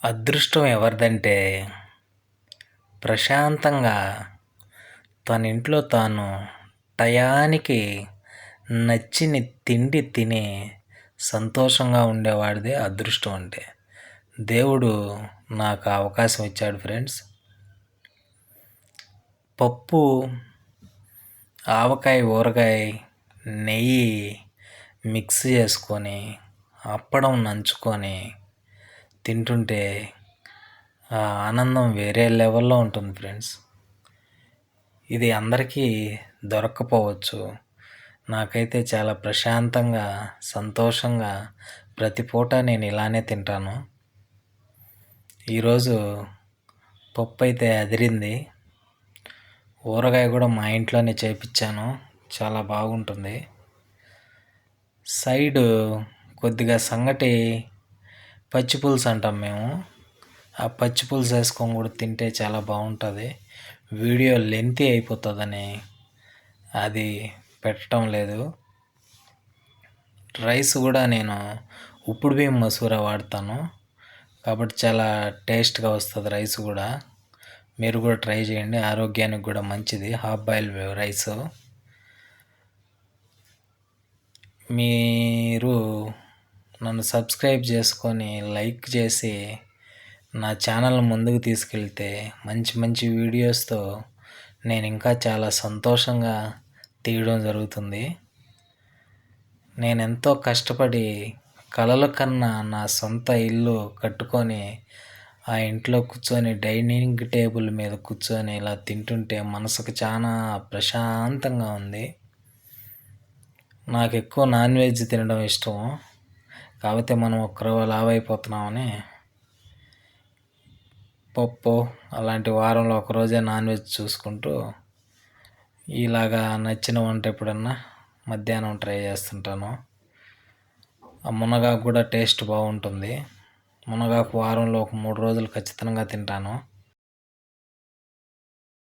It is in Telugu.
అదృష్టం ఎవరిదంటే ప్రశాంతంగా తన ఇంట్లో తాను టయానికి నచ్చిన తిండి తిని సంతోషంగా ఉండేవాడిదే అదృష్టం అంటే. దేవుడు నాకు అవకాశం ఇచ్చాడు ఫ్రెండ్స్. పప్పు, ఆవకాయ, ఊరగాయ, నెయ్యి మిక్స్ చేసుకొని అప్పడం నంచుకొని తింటుంటే ఆ ఆనందం వేరే లెవెల్లో ఉంటుంది ఫ్రెండ్స్. ఇది అందరికీ దొరక్కపోవచ్చు. నాకైతే చాలా ప్రశాంతంగా, సంతోషంగా ప్రతి పూట నేను ఇలానే తింటాను. ఈరోజు పప్పు అయితే అదిరింది. ఊరగాయ కూడా మా ఇంట్లోనే చేపించాను, చాలా బాగుంటుంది. సైడు కొద్దిగా సంగటి పచ్చి పులుసు అంటాం మేము. ఆ పచ్చి పులుసు వేసుకొని కూడా తింటే చాలా బాగుంటుంది. వీడియో లెంతీ అయిపోతుందని అది పెట్టడం లేదు. రైస్ కూడా నేను ఉప్పుడు బియ్యం మసూర వాడతాను కాబట్టి చాలా టేస్ట్గా వస్తుంది రైస్ కూడా. మీరు కూడా ట్రై చేయండి, ఆరోగ్యానికి కూడా మంచిది హాఫ్ బాయిల్ రైస్. మీరు నన్ను సబ్స్క్రైబ్ చేసుకొని లైక్ చేసి నా ఛానల్ ముందుకు తీసుకెళ్తే మంచి మంచి వీడియోస్తో నేను ఇంకా చాలా సంతోషంగా తీయడం జరుగుతుంది. నేను ఎంతో కష్టపడి కలల కన్నా నా సొంత ఇల్లు కట్టుకొని ఆ ఇంట్లో కూర్చొని డైనింగ్ టేబుల్ మీద కూర్చొని ఇలా తింటుంటే మనసుకు చాలా ప్రశాంతంగా ఉంది. నాకు ఎక్కువ నాన్ వెజ్ తినడం ఇష్టం. కాకపోతే మనం ఒక్కరో లావు అయిపోతున్నామని పప్పు అలాంటి వారంలో ఒకరోజే నాన్ వెజ్ చూసుకుంటూ ఇలాగా నచ్చిన వంట ఎప్పుడన్నా మధ్యాహ్నం ట్రై చేస్తుంటాను. ఆ మునగాకు కూడా టేస్ట్ బాగుంటుంది. మునగాకు వారంలో ఒక 3 రోజులు ఖచ్చితంగా తింటాను.